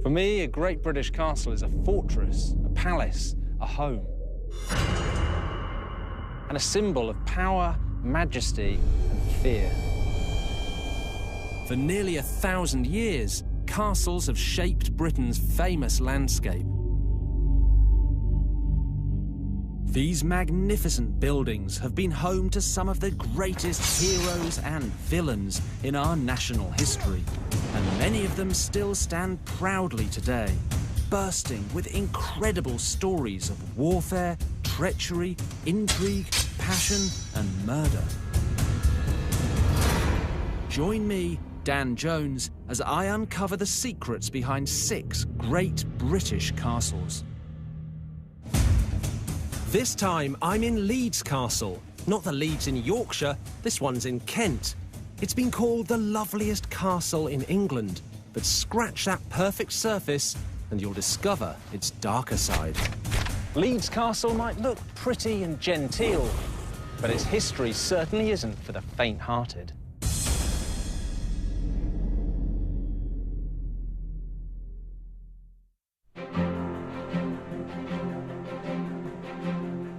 For me, a great British castle is a fortress, a palace, a home, and a symbol of power, majesty, and fear. For nearly 1,000 years, castles have shaped Britain's famous landscape. These magnificent buildings have been home to some of the greatest heroes and villains in our national history, and many of them still stand proudly today, bursting with incredible stories of warfare, treachery, intrigue, passion, and murder. Join me, Dan Jones, as I uncover the secrets behind 6 great British castles. This time, I'm in Leeds Castle. Not the Leeds in Yorkshire, this one's in Kent. It's been called the loveliest castle in England, but scratch that perfect surface and you'll discover its darker side. Leeds Castle might look pretty and genteel, but its history certainly isn't for the faint-hearted.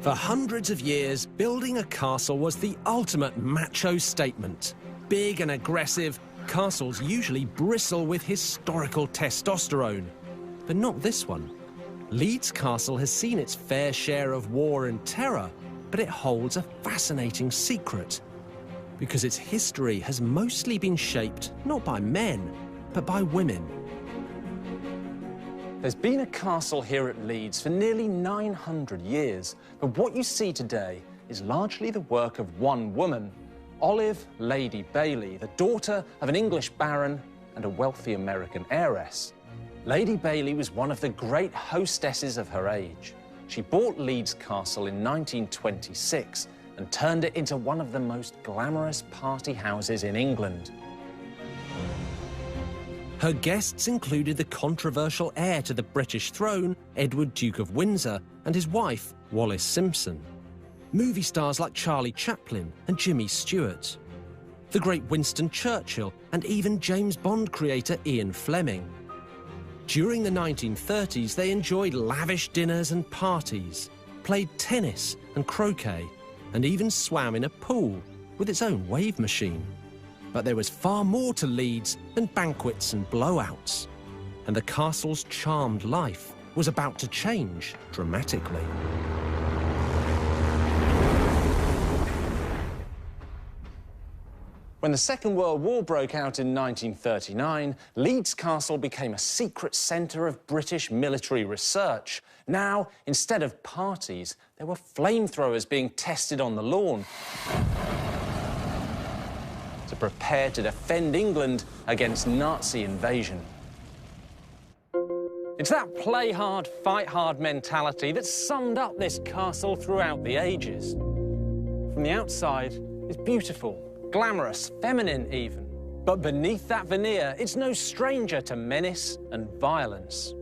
For hundreds of years, building a castle was the ultimate macho statement. Big and aggressive, castles usually bristle with historical testosterone. But not this one. Leeds Castle has seen its fair share of war and terror, but it holds a fascinating secret. Because its history has mostly been shaped not by men, but by women. There's been a castle here at Leeds for nearly 900 years, but what you see today is largely the work of one woman, Olive Lady Bailey, the daughter of an English baron and a wealthy American heiress. Lady Bailey was one of the great hostesses of her age. She bought Leeds Castle in 1926 and turned it into one of the most glamorous party houses in England. Her guests included the controversial heir to the British throne, Edward, Duke of Windsor, and his wife, Wallis Simpson. Movie stars like Charlie Chaplin and Jimmy Stewart. The great Winston Churchill and even James Bond creator Ian Fleming. During the 1930s, they enjoyed lavish dinners and parties, played tennis and croquet, and even swam in a pool with its own wave machine. But there was far more to Leeds than banquets and blowouts. And the castle's charmed life was about to change dramatically. When the Second World War broke out in 1939, Leeds Castle became a secret centre of British military research. Now, instead of parties, there were flamethrowers being tested on the lawn to prepare to defend England against Nazi invasion. It's that play hard, fight hard mentality that summed up this castle throughout the ages. From the outside, it's beautiful, glamorous, feminine even. But beneath that veneer, it's no stranger to menace and violence.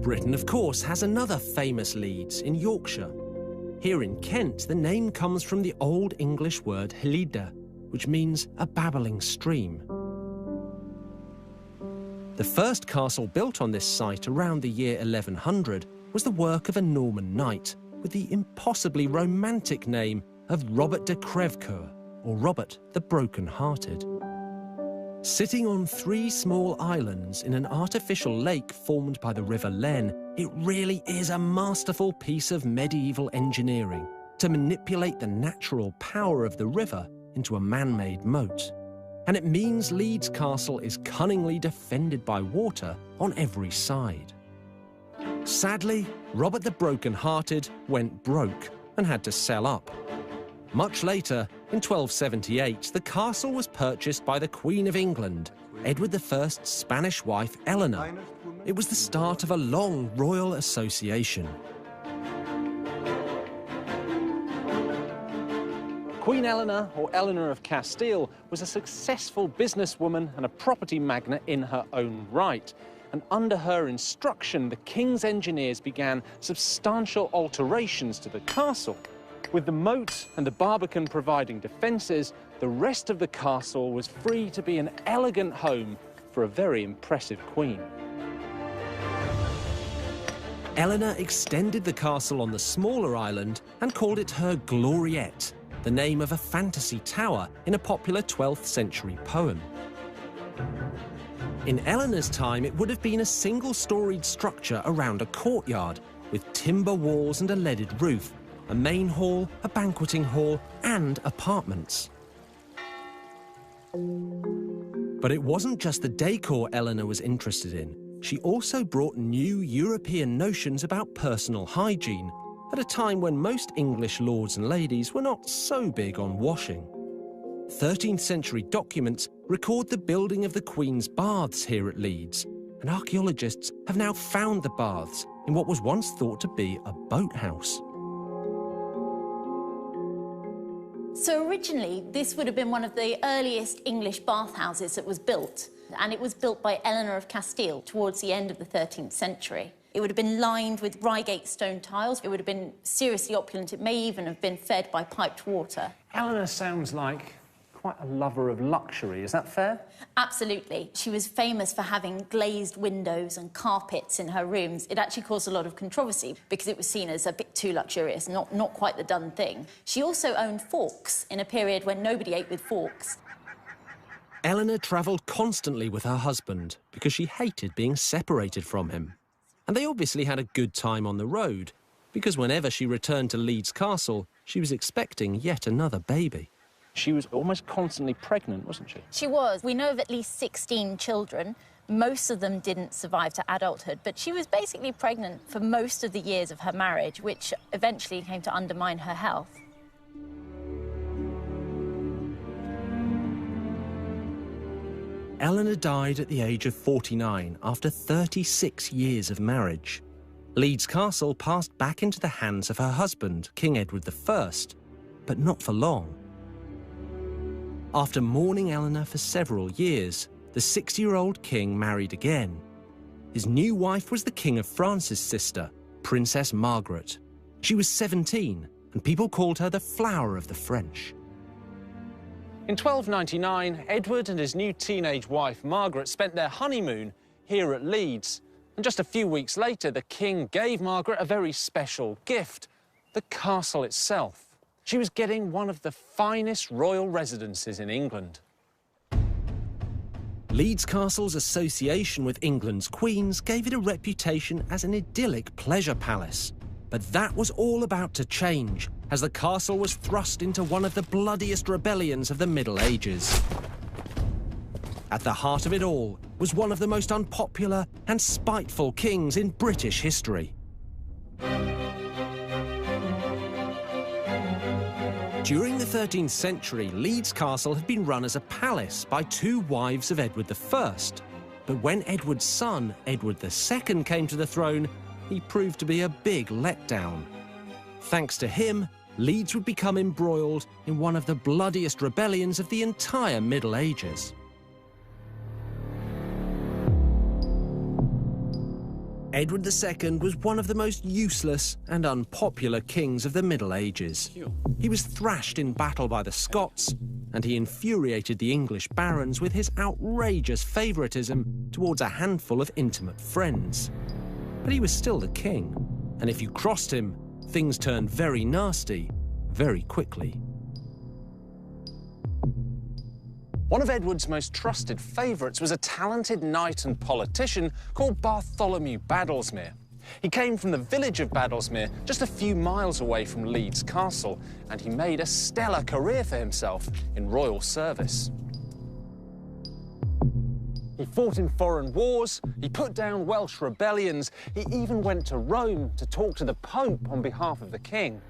Britain, of course, has another famous Leeds in Yorkshire. Here in Kent, the name comes from the Old English word hlida, which means a babbling stream. The first castle built on this site around the year 1100 was the work of a Norman knight with the impossibly romantic name of Robert de Crèvecoeur, or Robert the Broken-Hearted. Sitting on 3 small islands in an artificial lake formed by the River Len, it really is a masterful piece of medieval engineering to manipulate the natural power of the river into a man-made moat. And it means Leeds Castle is cunningly defended by water on every side. Sadly, Robert the Broken-Hearted went broke and had to sell up. Much later, in 1278, the castle was purchased by the Queen of England, Edward I's Spanish wife, Eleanor. It was the start of a long royal association. Queen Eleanor, or Eleanor of Castile, was a successful businesswoman and a property magnate in her own right. And under her instruction, the king's engineers began substantial alterations to the castle. With the moat and the barbican providing defences, the rest of the castle was free to be an elegant home for a very impressive queen. Eleanor extended the castle on the smaller island and called it her Gloriette, the name of a fantasy tower in a popular 12th century poem. In Eleanor's time, it would have been a single-storied structure around a courtyard with timber walls and a leaded roof, a main hall, a banqueting hall, and apartments. But it wasn't just the decor Eleanor was interested in. She also brought new European notions about personal hygiene at a time when most English lords and ladies were not so big on washing. 13th century documents record the building of the Queen's baths here at Leeds, and archaeologists have now found the baths in what was once thought to be a boathouse. So originally, this would have been one of the earliest English bathhouses that was built, and it was built by Eleanor of Castile towards the end of the 13th century. It would have been lined with Reigate stone tiles. It would have been seriously opulent. It may even have been fed by piped water. Eleanor sounds like quite a lover of luxury, is that fair? Absolutely. She was famous for having glazed windows and carpets in her rooms. It actually caused a lot of controversy because it was seen as a bit too luxurious, not quite the done thing. She also owned forks in a period when nobody ate with forks. Eleanor travelled constantly with her husband because she hated being separated from him. And they obviously had a good time on the road because whenever she returned to Leeds Castle, she was expecting yet another baby. She was almost constantly pregnant, wasn't she? She was. We know of at least 16 children. Most of them didn't survive to adulthood, but she was basically pregnant for most of the years of her marriage, which eventually came to undermine her health. Eleanor died at the age of 49 after 36 years of marriage. Leeds Castle passed back into the hands of her husband, King Edward I, but not for long. After mourning Eleanor for several years, the 60-year-old king married again. His new wife was the King of France's sister, Princess Margaret. She was 17, and people called her the flower of the French. In 1299, Edward and his new teenage wife, Margaret, spent their honeymoon here at Leeds. And just a few weeks later, the king gave Margaret a very special gift, the castle itself. She was getting one of the finest royal residences in England. Leeds Castle's association with England's queens gave it a reputation as an idyllic pleasure palace. But that was all about to change, as the castle was thrust into one of the bloodiest rebellions of the Middle Ages. At the heart of it all was one of the most unpopular and spiteful kings in British history. During the 13th century, Leeds Castle had been run as a palace by two wives of Edward I. But when Edward's son, Edward II, came to the throne, he proved to be a big letdown. Thanks to him, Leeds would become embroiled in one of the bloodiest rebellions of the entire Middle Ages. Edward II was one of the most useless and unpopular kings of the Middle Ages. He was thrashed in battle by the Scots, and he infuriated the English barons with his outrageous favouritism towards a handful of intimate friends. But he was still the king, and if you crossed him, things turned very nasty very quickly. One of Edward's most trusted favourites was a talented knight and politician called Bartholomew Badlesmere. He came from the village of Badlesmere, just a few miles away from Leeds Castle, and he made a stellar career for himself in royal service. He fought in foreign wars, he put down Welsh rebellions, he even went to Rome to talk to the Pope on behalf of the king.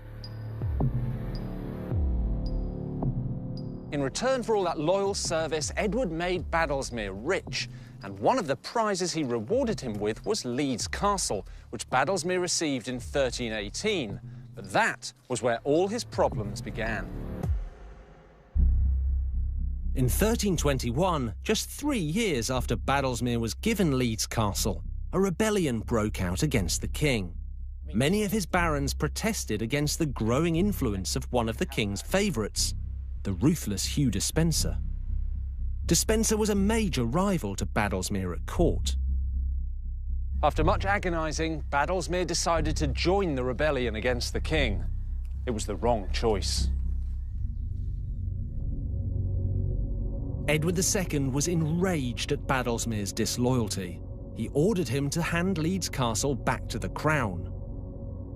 In return for all that loyal service, Edward made Badlesmere rich, and one of the prizes he rewarded him with was Leeds Castle, which Badlesmere received in 1318. But that was where all his problems began. In 1321, just 3 years after Badlesmere was given Leeds Castle, a rebellion broke out against the king. Many of his barons protested against the growing influence of one of the king's favourites, the ruthless Hugh Despencer. Despencer was a major rival to Badlesmere at court. After much agonising, Badlesmere decided to join the rebellion against the king. It was the wrong choice. Edward II was enraged at Badlesmere's disloyalty. He ordered him to hand Leeds Castle back to the crown.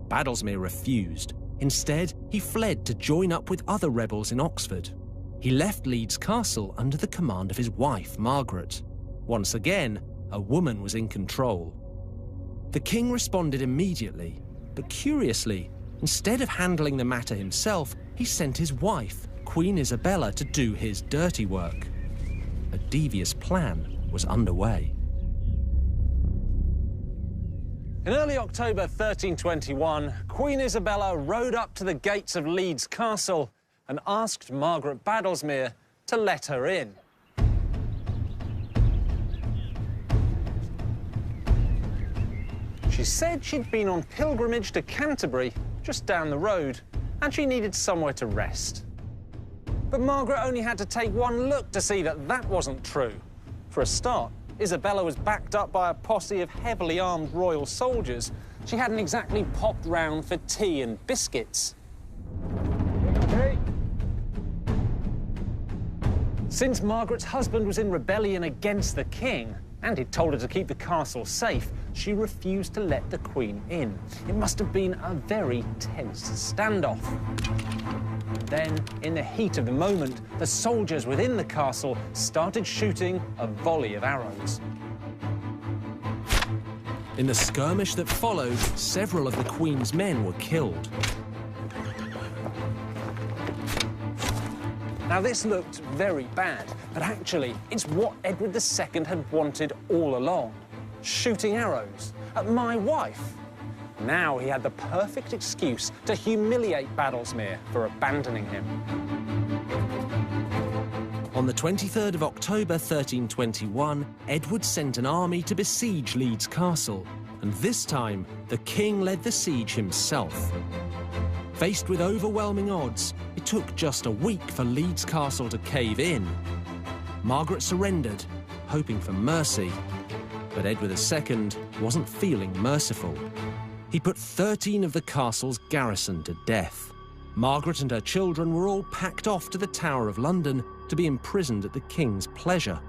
Badlesmere refused. Instead, he fled to join up with other rebels in Oxford. He left Leeds Castle under the command of his wife, Margaret. Once again, a woman was in control. The king responded immediately, but curiously, instead of handling the matter himself, he sent his wife, Queen Isabella, to do his dirty work. A devious plan was underway. In early October 1321, Queen Isabella rode up to the gates of Leeds Castle and asked Margaret Badlesmere to let her in. She said she'd been on pilgrimage to Canterbury, just down the road, and she needed somewhere to rest. But Margaret only had to take one look to see that that wasn't true. For a start, Isabella was backed up by a posse of heavily armed royal soldiers. She hadn't exactly popped round for tea and biscuits. Hey. Since Margaret's husband was in rebellion against the king, and he'd told her to keep the castle safe, she refused to let the Queen in. It must have been a very tense standoff. Then, in the heat of the moment, the soldiers within the castle started shooting a volley of arrows. In the skirmish that followed, several of the Queen's men were killed. Now, this looked very bad, but actually, it's what Edward II had wanted all along. Shooting arrows at my wife. Now he had the perfect excuse to humiliate Badlesmere for abandoning him. On the 23rd of October 1321, Edward sent an army to besiege Leeds Castle, and this time the king led the siege himself. Faced with overwhelming odds, it took just a week for Leeds Castle to cave in. Margaret surrendered, hoping for mercy, but Edward II wasn't feeling merciful. He put 13 of the castle's garrison to death. Margaret and her children were all packed off to the Tower of London to be imprisoned at the king's pleasure.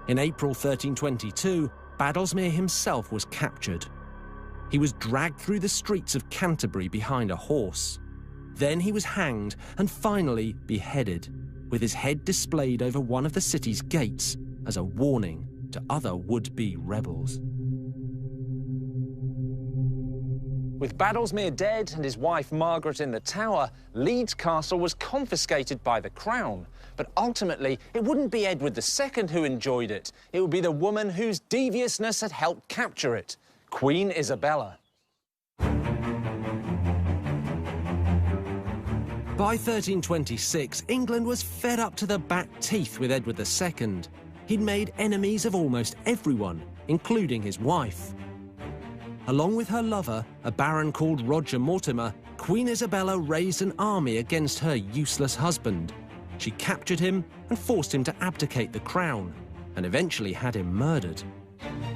In April 1322, Badlesmere himself was captured. He was dragged through the streets of Canterbury behind a horse. Then he was hanged and finally beheaded, with his head displayed over one of the city's gates as a warning to other would-be rebels. With Badlesmere dead and his wife Margaret in the Tower, Leeds Castle was confiscated by the Crown. But ultimately, it wouldn't be Edward II who enjoyed it. It would be the woman whose deviousness had helped capture it, Queen Isabella. By 1326, England was fed up to the back teeth with Edward II. He'd made enemies of almost everyone, including his wife. Along with her lover, a baron called Roger Mortimer, Queen Isabella raised an army against her useless husband. She captured him and forced him to abdicate the crown, and eventually had him murdered.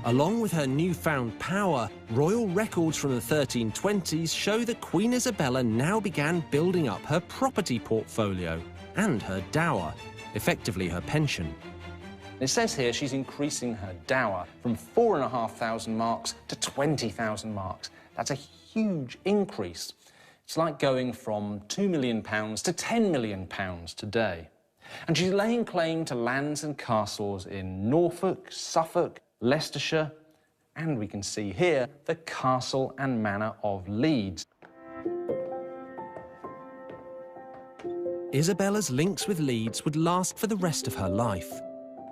Along with her newfound power, royal records from the 1320s show that Queen Isabella now began building up her property portfolio and her dower, effectively her pension. It says here she's increasing her dower from 4,500 marks to 20,000 marks. That's a huge increase. It's like going from £2 million to £10 million today. And she's laying claim to lands and castles in Norfolk, Suffolk, Leicestershire, and we can see here the castle and manor of Leeds. Isabella's links with Leeds would last for the rest of her life.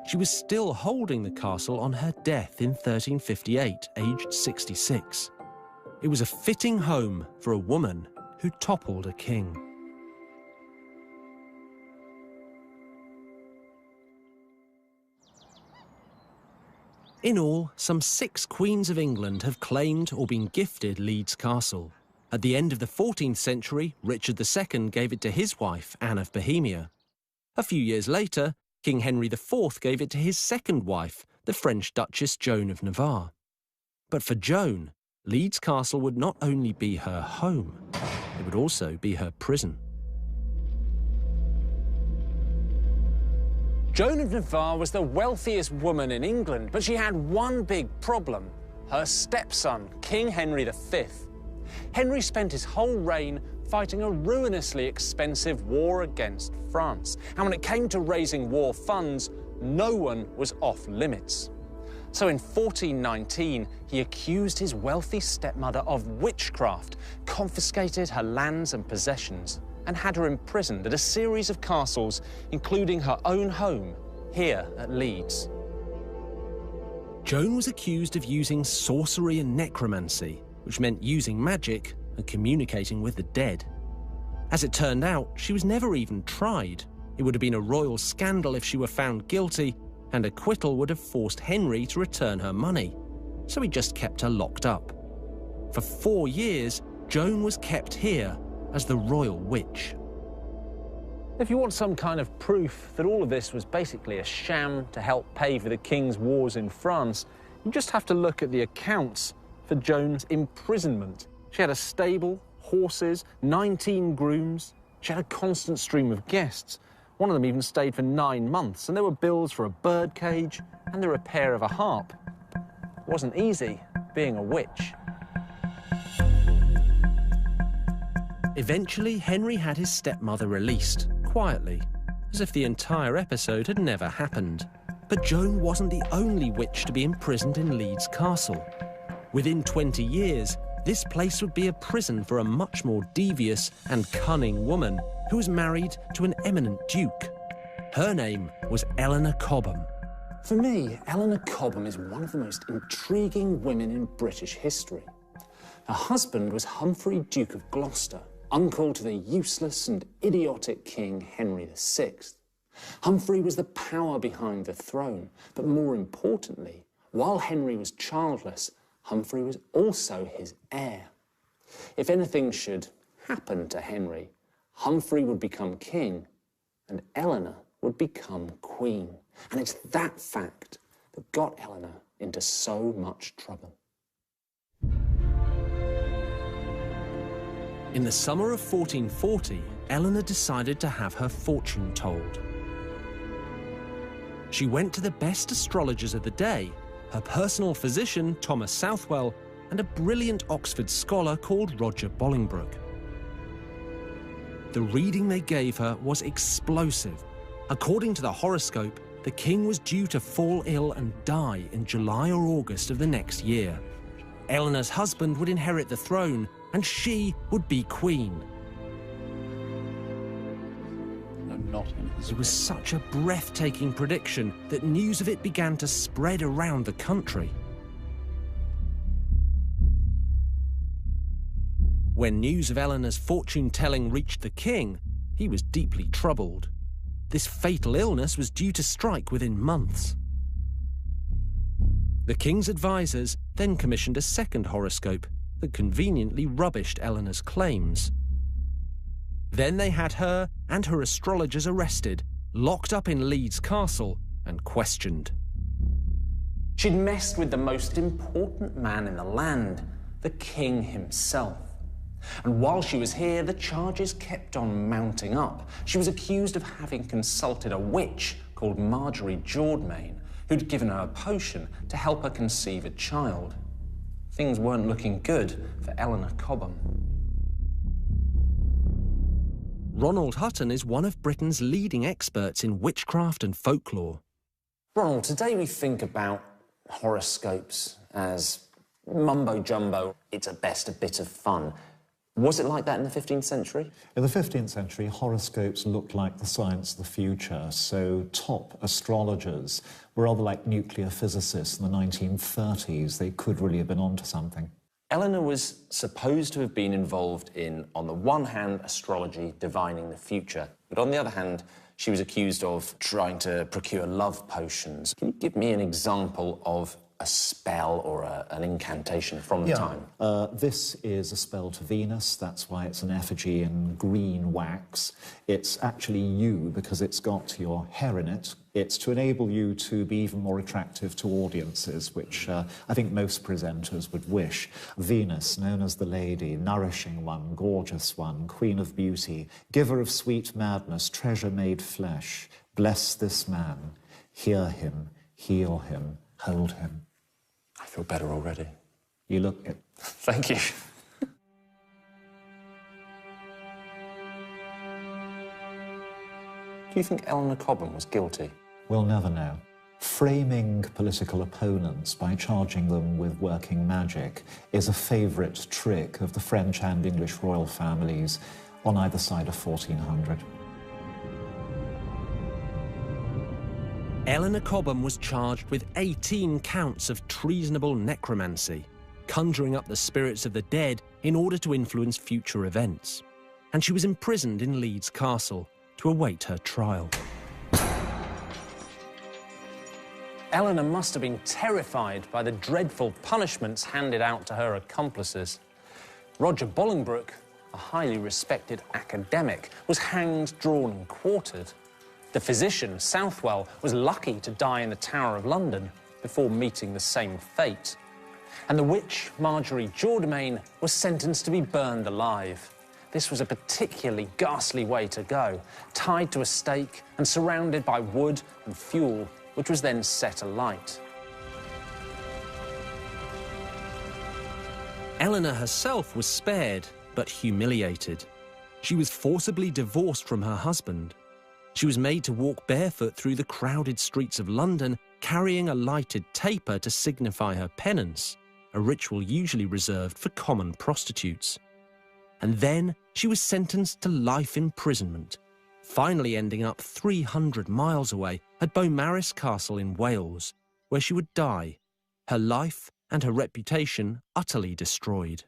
She was still holding the castle on her death in 1358, aged 66. It was a fitting home for a woman who toppled a king. In all, some 6 queens of England have claimed or been gifted Leeds Castle. At the end of the 14th century, Richard II gave it to his wife, Anne of Bohemia. A few years later, King Henry IV gave it to his second wife, the French Duchess Joan of Navarre. But for Joan, Leeds Castle would not only be her home, it would also be her prison. Joan of Navarre was the wealthiest woman in England, but she had one big problem: her stepson, King Henry V. Henry spent his whole reign fighting a ruinously expensive war against France. And when it came to raising war funds, no one was off limits. So in 1419, he accused his wealthy stepmother of witchcraft, confiscated her lands and possessions, and had her imprisoned at a series of castles, including her own home here at Leeds. Joan was accused of using sorcery and necromancy, which meant using magic and communicating with the dead. As it turned out, she was never even tried. It would have been a royal scandal if she were found guilty, and acquittal would have forced Henry to return her money. So he just kept her locked up. For 4 years, Joan was kept here as the royal witch. If you want some kind of proof that all of this was basically a sham to help pay for the king's wars in France, you just have to look at the accounts for Joan's imprisonment. She had a stable, horses, 19 grooms. She had a constant stream of guests. One of them even stayed for 9 months, and there were bills for a bird cage and the repair of a harp. It wasn't easy being a witch. Eventually, Henry had his stepmother released, quietly, as if the entire episode had never happened. But Joan wasn't the only witch to be imprisoned in Leeds Castle. Within 20 years, this place would be a prison for a much more devious and cunning woman who was married to an eminent duke. Her name was Eleanor Cobham. For me, Eleanor Cobham is one of the most intriguing women in British history. Her husband was Humphrey, Duke of Gloucester, uncle to the useless and idiotic King Henry VI. Humphrey was the power behind the throne, but more importantly, while Henry was childless, Humphrey was also his heir. If anything should happen to Henry, Humphrey would become king and Eleanor would become queen. And it's that fact that got Eleanor into so much trouble. In the summer of 1440, Eleanor decided to have her fortune told. She went to the best astrologers of the day, her personal physician, Thomas Southwell, and a brilliant Oxford scholar called Roger Bolingbroke. The reading they gave her was explosive. According to the horoscope, the king was due to fall ill and die in July or August of the next year. Eleanor's husband would inherit the throne, and she would be queen. It was such a breathtaking prediction that news of it began to spread around the country. When news of Eleanor's fortune-telling reached the king, he was deeply troubled. This fatal illness was due to strike within months. The king's advisors then commissioned a second horoscope that conveniently rubbished Eleanor's claims. Then they had her and her astrologers arrested, locked up in Leeds Castle, and questioned. She'd messed with the most important man in the land, the king himself. And while she was here, the charges kept on mounting up. She was accused of having consulted a witch called Marjorie Jordmain, who'd given her a potion to help her conceive a child. Things weren't looking good for Eleanor Cobham. Ronald Hutton is one of Britain's leading experts in witchcraft and folklore. Ronald, today we think about horoscopes as mumbo-jumbo. It's at best a bit of fun. Was it like that in the 15th century? In the 15th century, horoscopes looked like the science of the future, so top astrologers were rather like nuclear physicists in the 1930s. They could really have been onto something. Eleanor was supposed to have been involved in, on the one hand, astrology, divining the future, but on the other hand, she was accused of trying to procure love potions. Can you give me an example of a spell or an incantation from the time? This is a spell to Venus. That's why it's an effigy in green wax. It's actually you because it's got your hair in it. It's to enable you to be even more attractive to audiences, which I think most presenters would wish. Venus, known as the lady, nourishing one, gorgeous one, queen of beauty, giver of sweet madness, treasure made flesh. Bless this man, hear him, heal him, hold him. I feel better already. You look it. Thank you. Do you think Eleanor Cobham was guilty? We'll never know. Framing political opponents by charging them with working magic is a favourite trick of the French and English royal families on either side of 1400. Eleanor Cobham was charged with 18 counts of treasonable necromancy, conjuring up the spirits of the dead in order to influence future events. And she was imprisoned in Leeds Castle to await her trial. Eleanor must have been terrified by the dreadful punishments handed out to her accomplices. Roger Bolingbroke, a highly respected academic, was hanged, drawn and quartered. The physician, Southwell, was lucky to die in the Tower of London before meeting the same fate. And the witch, Marjorie Jourdemain, was sentenced to be burned alive. This was a particularly ghastly way to go, tied to a stake and surrounded by wood and fuel, which was then set alight. Eleanor herself was spared, but humiliated. She was forcibly divorced from her husband. She was made to walk barefoot through the crowded streets of London, carrying a lighted taper to signify her penance, a ritual usually reserved for common prostitutes. And then she was sentenced to life imprisonment, finally ending up 300 miles away at Beaumaris Castle in Wales, where she would die, her life and her reputation utterly destroyed.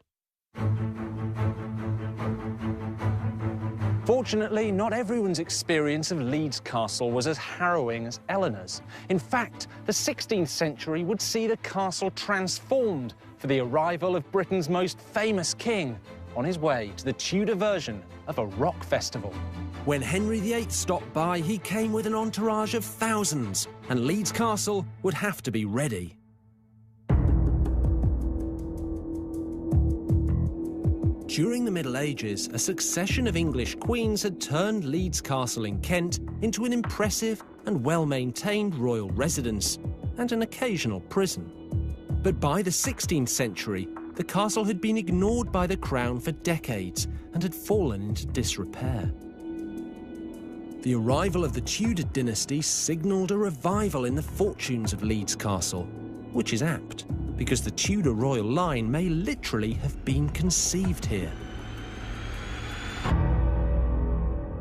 Fortunately, not everyone's experience of Leeds Castle was as harrowing as Eleanor's. In fact, the 16th century would see the castle transformed for the arrival of Britain's most famous king on his way to the Tudor version of a rock festival. When Henry VIII stopped by, he came with an entourage of thousands, and Leeds Castle would have to be ready. During the Middle Ages, a succession of English queens had turned Leeds Castle in Kent into an impressive and well-maintained royal residence and an occasional prison. But by the 16th century, the castle had been ignored by the crown for decades and had fallen into disrepair. The arrival of the Tudor dynasty signalled a revival in the fortunes of Leeds Castle, which is apt, because the Tudor royal line may literally have been conceived here.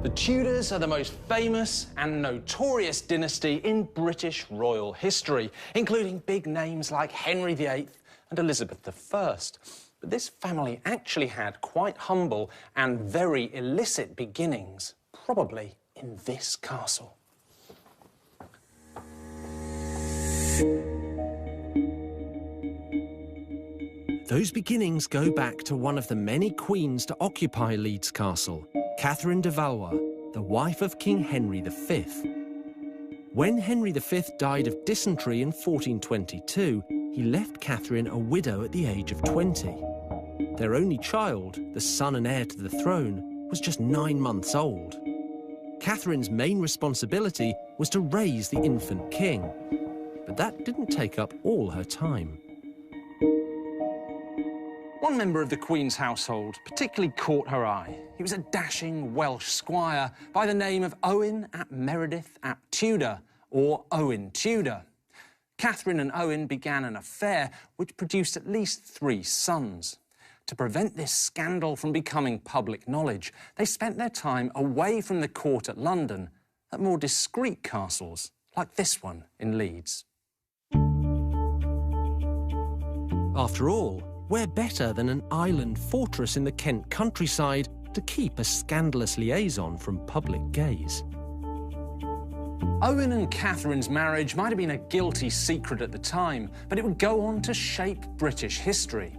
The Tudors are the most famous and notorious dynasty in British royal history, including big names like Henry VIII and Elizabeth I. But this family actually had quite humble and very illicit beginnings, probably in this castle. Those beginnings go back to one of the many queens to occupy Leeds Castle, Catherine de Valois, the wife of King Henry V. When Henry V died of dysentery in 1422, he left Catherine a widow at the age of 20. Their only child, the son and heir to the throne, was just 9 months old. Catherine's main responsibility was to raise the infant king, but that didn't take up all her time. One member of the Queen's household particularly caught her eye. He was a dashing Welsh squire by the name of Owen ap Meredith ap Tudor, or Owen Tudor. Catherine and Owen began an affair which produced at least 3 sons. To prevent this scandal from becoming public knowledge, they spent their time away from the court at London at more discreet castles, like this one in Leeds. After all, where better than an island fortress in the Kent countryside to keep a scandalous liaison from public gaze? Owen and Catherine's marriage might have been a guilty secret at the time, but it would go on to shape British history,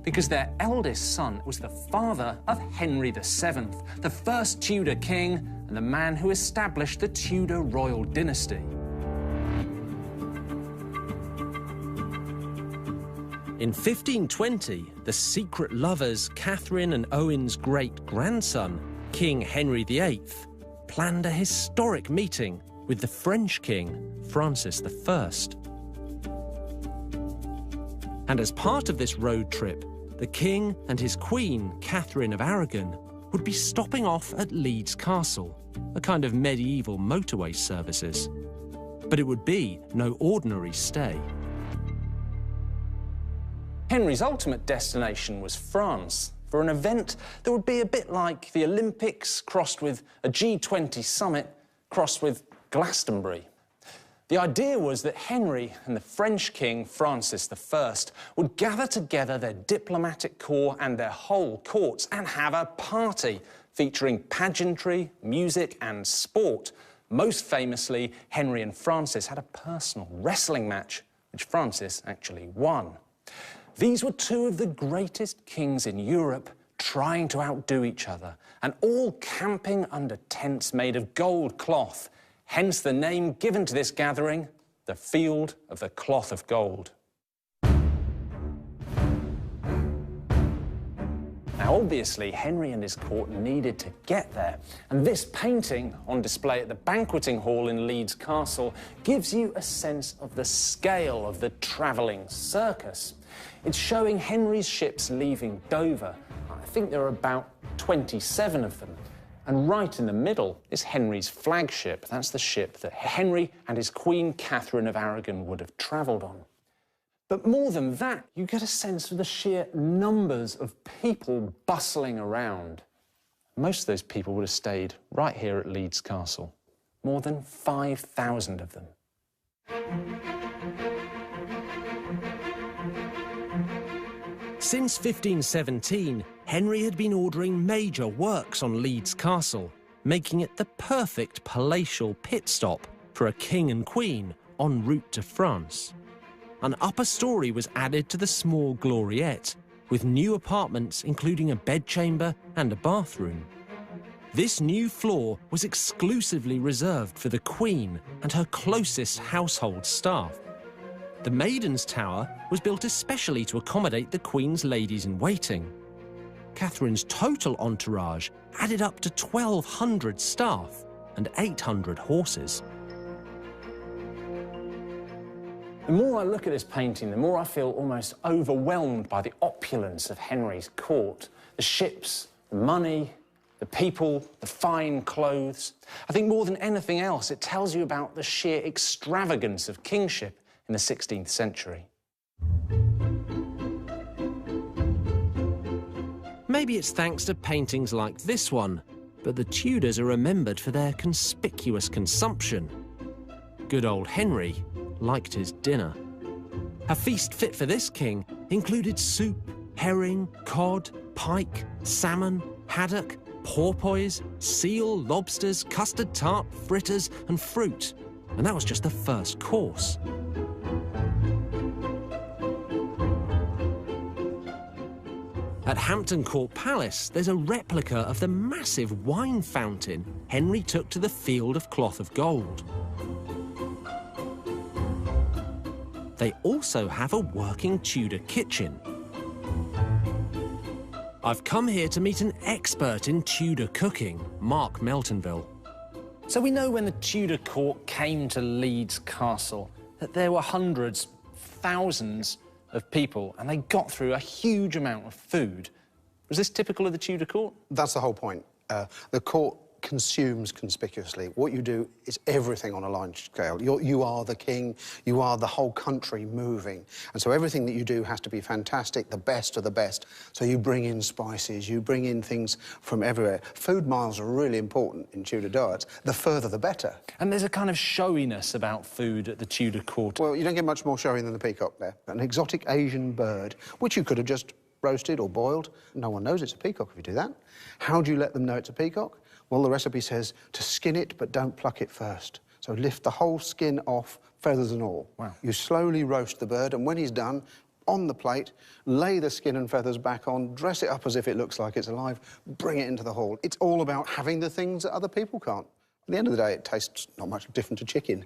because their eldest son was the father of Henry VII, the first Tudor king and the man who established the Tudor royal dynasty. In 1520, the secret lovers Catherine and Owen's great-grandson, King Henry VIII, planned a historic meeting with the French king, Francis I. And as part of this road trip, the king and his queen, Catherine of Aragon, would be stopping off at Leeds Castle, a kind of medieval motorway services. But it would be no ordinary stay. Henry's ultimate destination was France, for an event that would be a bit like the Olympics crossed with a G20 summit crossed with Glastonbury. The idea was that Henry and the French king, Francis I, would gather together their diplomatic corps and their whole courts and have a party featuring pageantry, music and sport. Most famously, Henry and Francis had a personal wrestling match, which Francis actually won. These were two of the greatest kings in Europe trying to outdo each other, and all camping under tents made of gold cloth. Hence the name given to this gathering, the Field of the Cloth of Gold. Now, obviously, Henry and his court needed to get there, and this painting on display at the banqueting hall in Leeds Castle gives you a sense of the scale of the travelling circus. It's showing Henry's ships leaving Dover. I think there are about 27 of them. And right in the middle is Henry's flagship. That's the ship that Henry and his queen, Catherine of Aragon, would have travelled on. But more than that, you get a sense of the sheer numbers of people bustling around. Most of those people would have stayed right here at Leeds Castle. More than 5,000 of them. Since 1517, Henry had been ordering major works on Leeds Castle, making it the perfect palatial pit stop for a king and queen en route to France. An upper story was added to the small gloriette, with new apartments including a bedchamber and a bathroom. This new floor was exclusively reserved for the Queen and her closest household staff. The Maiden's Tower was built especially to accommodate the Queen's ladies-in-waiting. Catherine's total entourage added up to 1,200 staff and 800 horses. The more I look at this painting, the more I feel almost overwhelmed by the opulence of Henry's court. The ships, the money, the people, the fine clothes. I think more than anything else, it tells you about the sheer extravagance of kingship in the 16th century. Maybe it's thanks to paintings like this one, but the Tudors are remembered for their conspicuous consumption. Good old Henry liked his dinner. A feast fit for this king included soup, herring, cod, pike, salmon, haddock, porpoise, seal, lobsters, custard tart, fritters and fruit. And that was just the first course. At Hampton Court Palace, there's a replica of the massive wine fountain Henry took to the Field of Cloth of Gold. They also have a working Tudor kitchen. I've come here to meet an expert in Tudor cooking, Mark Meltonville. So we know when the Tudor court came to Leeds Castle that there were hundreds, thousands of people, and they got through a huge amount of food. Was this typical of the Tudor court? That's the whole point. The court consumes conspicuously. What you do is everything on a large scale. You are the king, you are the whole country moving. And so everything that you do has to be fantastic, the best of the best. So you bring in spices, you bring in things from everywhere. Food miles are really important in Tudor diets. The further, the better. And there's a kind of showiness about food at the Tudor court. Well, you don't get much more showy than the peacock there. An exotic Asian bird, which you could have just roasted or boiled. No one knows it's a peacock if you do that. How do you let them know it's a peacock? Well, the recipe says to skin it, but don't pluck it first. So lift the whole skin off, feathers and all. Wow. You slowly roast the bird, and when he's done, on the plate, lay the skin and feathers back on, dress it up as if it looks like it's alive, bring it into the hall. It's all about having the things that other people can't. At the end of the day, it tastes not much different to chicken.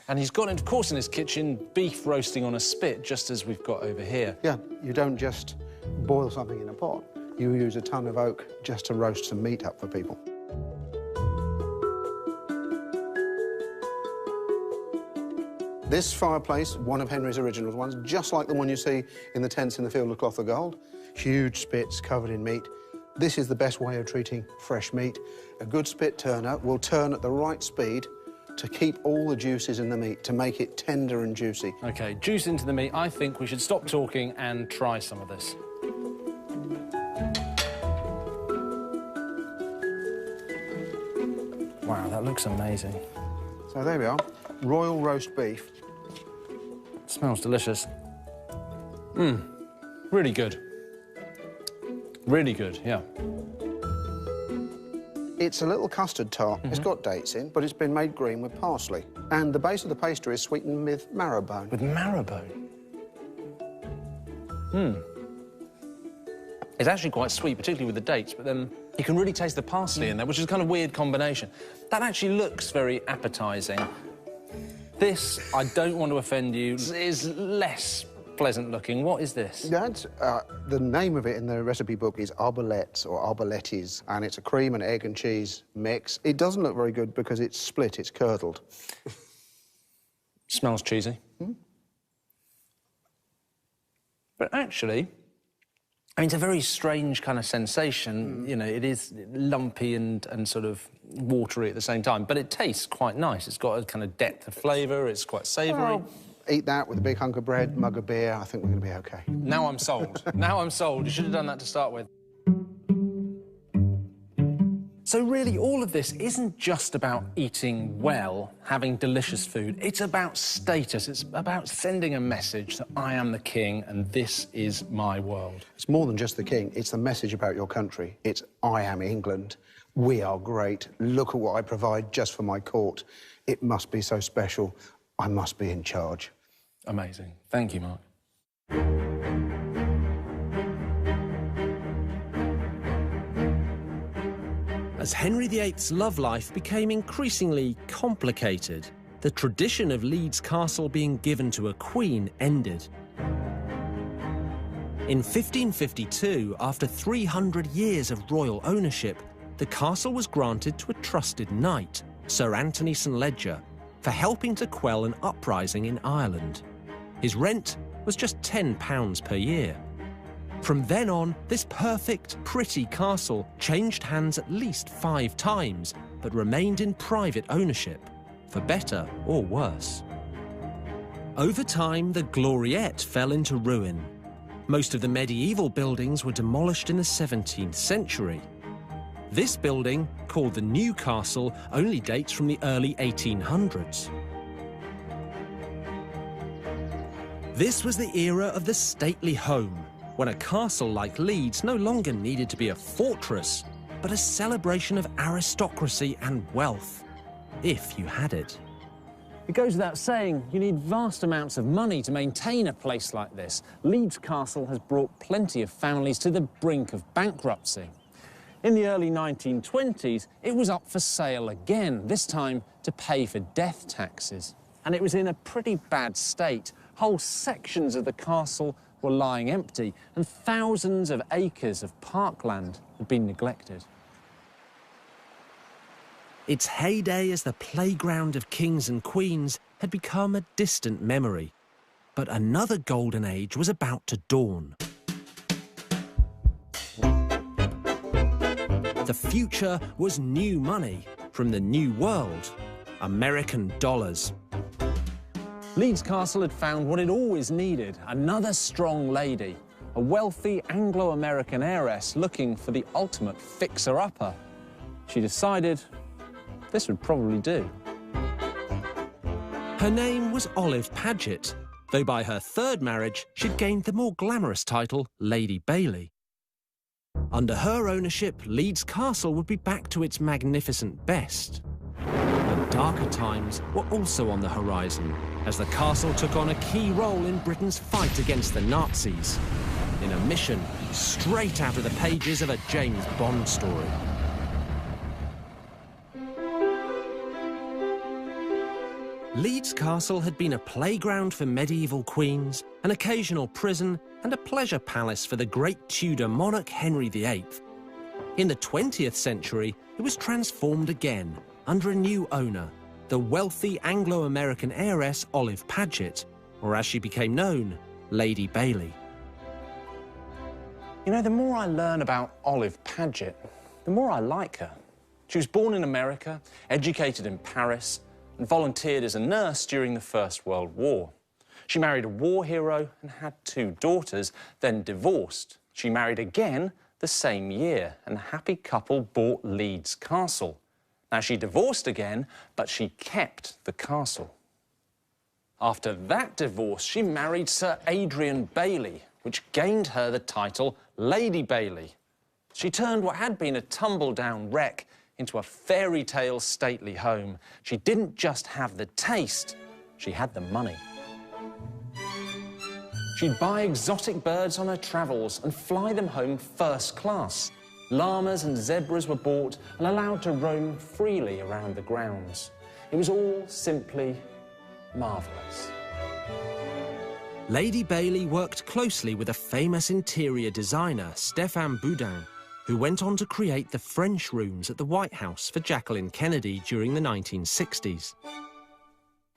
And he's got, of course, in his kitchen, beef roasting on a spit, just as we've got over here. Yeah, you don't just boil something in a pot. You use a ton of oak just to roast some meat up for people. This fireplace, one of Henry's original ones, just like the one you see in the tents in the Field of Cloth of Gold. Huge spits covered in meat. This is the best way of treating fresh meat. A good spit turner will turn at the right speed to keep all the juices in the meat, to make it tender and juicy. OK, juice into the meat. I think we should stop talking and try some of this. Wow, that looks amazing. So there we are, royal roast beef. It smells delicious. Really good. Really good, yeah. It's a little custard tart. It's got dates in, but it's been made green with parsley. And the base of the pastry is sweetened with marrowbone. With marrowbone? It's actually quite sweet, particularly with the dates, but then you can really taste the parsley in there, which is a kind of weird combination. That actually looks very appetising. This, I don't want to offend you, is less pleasant looking. What is this? That's, the name of it in the recipe book is arbalettes or arbalettes, and it's a cream and egg and cheese mix. It doesn't look very good because it's split, it's curdled. Smells cheesy. But actually, I mean, it's a very strange kind of sensation. You know, it is lumpy and sort of watery at the same time, but it tastes quite nice. It's got a kind of depth of flavour, it's quite savoury. Well, eat that with a big hunk of bread, mug of beer, I think we're going to be OK. Now I'm sold. Now I'm sold. You should have done that to start with. So really, all of this isn't just about eating well, having delicious food. It's about status. It's about sending a message that I am the king and this is my world. It's more than just the king. It's the message about your country. It's I am England. We are great. Look at what I provide just for my court. It must be so special. I must be in charge. Amazing. Thank you, Mark. As Henry VIII's love life became increasingly complicated, the tradition of Leeds Castle being given to a queen ended. In 1552, after 300 years of royal ownership, the castle was granted to a trusted knight, Sir Anthony St Ledger, for helping to quell an uprising in Ireland. His rent was just £10 per year. From then on, this perfect, pretty castle changed hands at least 5 times, but remained in private ownership, for better or worse. Over time, the Gloriette fell into ruin. Most of the medieval buildings were demolished in the 17th century. This building, called the New Castle, only dates from the early 1800s. This was the era of the stately home, when a castle like Leeds no longer needed to be a fortress, but a celebration of aristocracy and wealth, if you had it. It goes without saying, you need vast amounts of money to maintain a place like this. Leeds Castle has brought plenty of families to the brink of bankruptcy. In the early 1920s, it was up for sale again, this time to pay for death taxes. And it was in a pretty bad state. Whole sections of the castle were lying empty, and thousands of acres of parkland had been neglected. Its heyday as the playground of kings and queens had become a distant memory. But another golden age was about to dawn. The future was new money from the new world, American dollars. Leeds Castle had found what it always needed, another strong lady, a wealthy Anglo-American heiress looking for the ultimate fixer-upper. She decided this would probably do. Her name was Olive Paget, though by her third marriage she'd gained the more glamorous title Lady Bailey. Under her ownership, Leeds Castle would be back to its magnificent best. But darker times were also on the horizon, as the castle took on a key role in Britain's fight against the Nazis, in a mission straight out of the pages of a James Bond story. Leeds Castle had been a playground for medieval queens, an occasional prison, and a pleasure palace for the great Tudor monarch Henry VIII. In the 20th century, it was transformed again, under a new owner, the wealthy Anglo-American heiress Olive Paget, or as she became known, Lady Bailey. You know, the more I learn about Olive Paget, the more I like her. She was born in America, educated in Paris, and volunteered as a nurse during the First World War. She married a war hero and had 2 daughters, then divorced. She married again the same year, and the happy couple bought Leeds Castle. Now, she divorced again, but she kept the castle. After that divorce, she married Sir Adrian Bailey, which gained her the title Lady Bailey. She turned what had been a tumble-down wreck into a fairy tale stately home. She didn't just have the taste, she had the money. She'd buy exotic birds on her travels and fly them home first class. Llamas and zebras were bought and allowed to roam freely around the grounds. It was all simply marvellous. Lady Bailey worked closely with a famous interior designer, Stéphane Boudin, who went on to create the French rooms at the White House for Jacqueline Kennedy during the 1960s.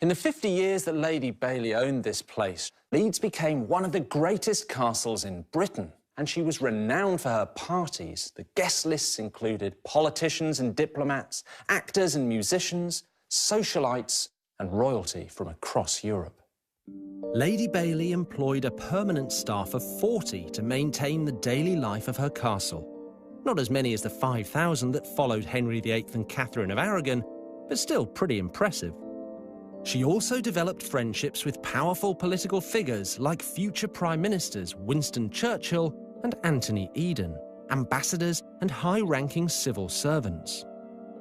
In the 50 years that Lady Bailey owned this place, Leeds became one of the greatest castles in Britain, and she was renowned for her parties. The guest lists included politicians and diplomats, actors and musicians, socialites, and royalty from across Europe. Lady Bailey employed a permanent staff of 40 to maintain the daily life of her castle. Not as many as the 5,000 that followed Henry VIII and Catherine of Aragon, but still pretty impressive. She also developed friendships with powerful political figures like future Prime Ministers Winston Churchill and Anthony Eden, ambassadors and high-ranking civil servants.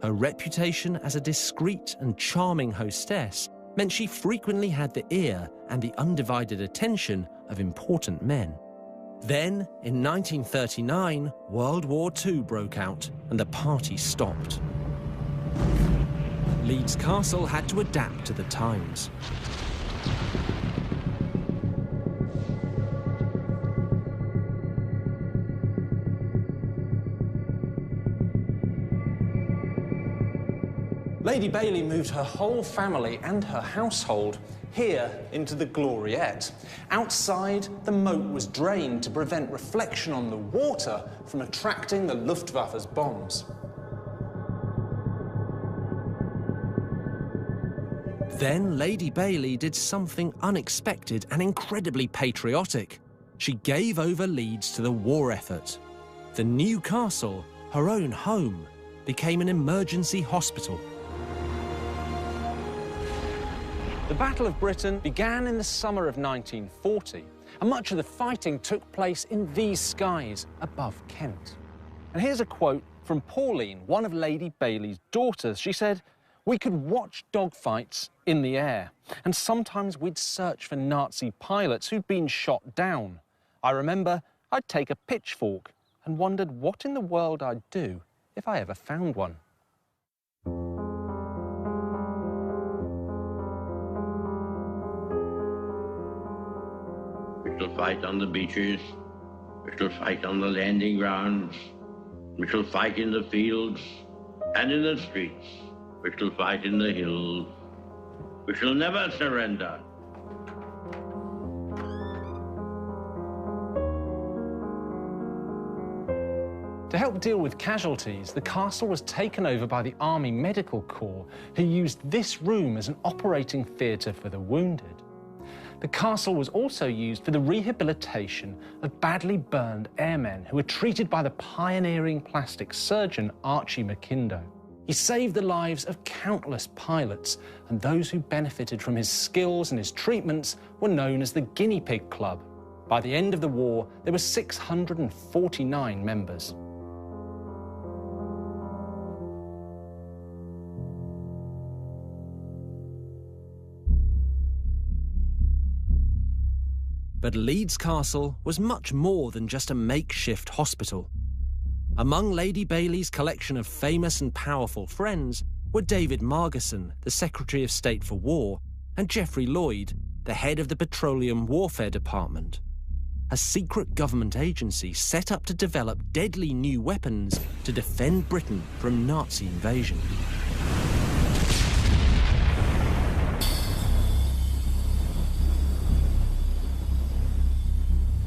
Her reputation as a discreet and charming hostess meant she frequently had the ear and the undivided attention of important men. Then, in 1939, World War II broke out and the party stopped. Leeds Castle had to adapt to the times. Lady Bailey moved her whole family and her household here into the Gloriette. Outside, the moat was drained to prevent reflection on the water from attracting the Luftwaffe's bombs. Then Lady Bailey did something unexpected and incredibly patriotic. She gave over Leeds to the war effort. The new castle, her own home, became an emergency hospital. The Battle of Britain began in the summer of 1940, and much of the fighting took place in these skies above Kent. And here's a quote from Pauline, one of Lady Bailey's daughters. She said, "We could watch dogfights in the air, and sometimes we'd search for Nazi pilots who'd been shot down. I remember I'd take a pitchfork and wondered what in the world I'd do if I ever found one." We shall fight on the beaches, we shall fight on the landing grounds, we shall fight in the fields and in the streets, we shall fight in the hills, we shall never surrender. To help deal with casualties, the castle was taken over by the Army Medical Corps, who used this room as an operating theatre for the wounded. The castle was also used for the rehabilitation of badly burned airmen who were treated by the pioneering plastic surgeon Archie Mackindo. He saved the lives of countless pilots, and those who benefited from his skills and his treatments were known as the Guinea Pig Club. By the end of the war, there were 649 members. But Leeds Castle was much more than just a makeshift hospital. Among Lady Bailey's collection of famous and powerful friends were David Margeson, the Secretary of State for War, and Geoffrey Lloyd, the head of the Petroleum Warfare Department, a secret government agency set up to develop deadly new weapons to defend Britain from Nazi invasion.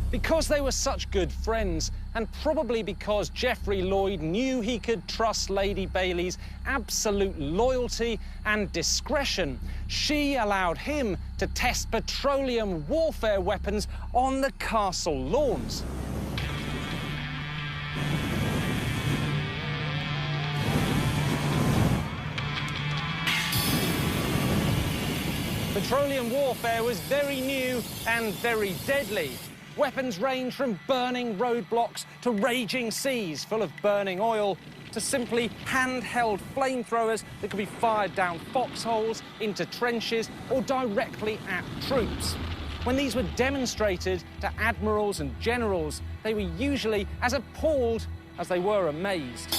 Because they were such good friends, and probably because Geoffrey Lloyd knew he could trust Lady Bailey's absolute loyalty and discretion, she allowed him to test petroleum warfare weapons on the castle lawns. Petroleum warfare was very new and very deadly. Weapons range from burning roadblocks to raging seas full of burning oil to simply handheld flamethrowers that could be fired down foxholes, into trenches or directly at troops. When these were demonstrated to admirals and generals, they were usually as appalled as they were amazed.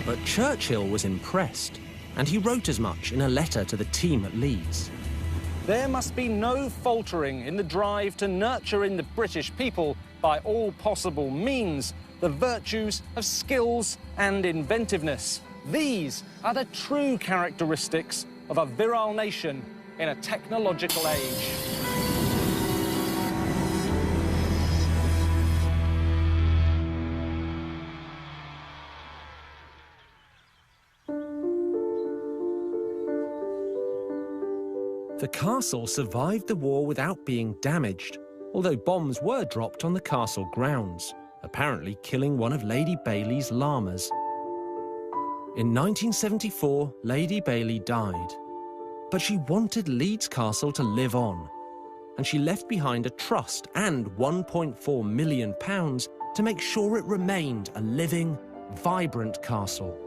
But Churchill was impressed, and he wrote as much in a letter to the team at Leeds. There must be no faltering in the drive to nurture in the British people, by all possible means, the virtues of skills and inventiveness. These are the true characteristics of a virile nation in a technological age. The castle survived the war without being damaged, although bombs were dropped on the castle grounds, apparently killing one of Lady Bailey's llamas. In 1974, Lady Bailey died, but she wanted Leeds Castle to live on, and she left behind a trust and £1.4 million to make sure it remained a living, vibrant castle.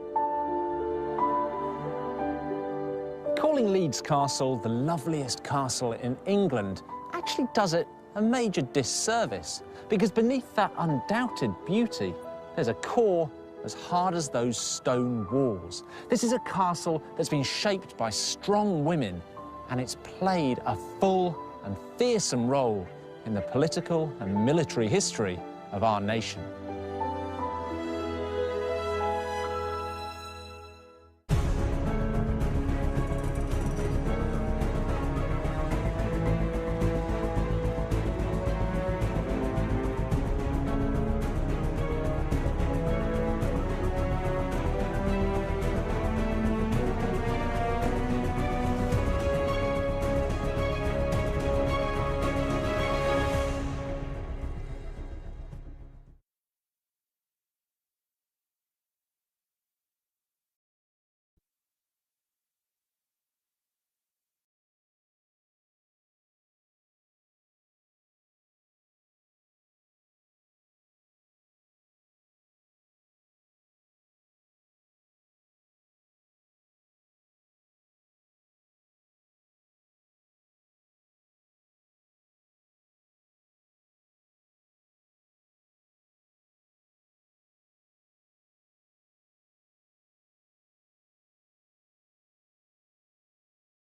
Calling Leeds Castle the loveliest castle in England actually does it a major disservice, because beneath that undoubted beauty, there's a core as hard as those stone walls. This is a castle that's been shaped by strong women, and it's played a full and fearsome role in the political and military history of our nation.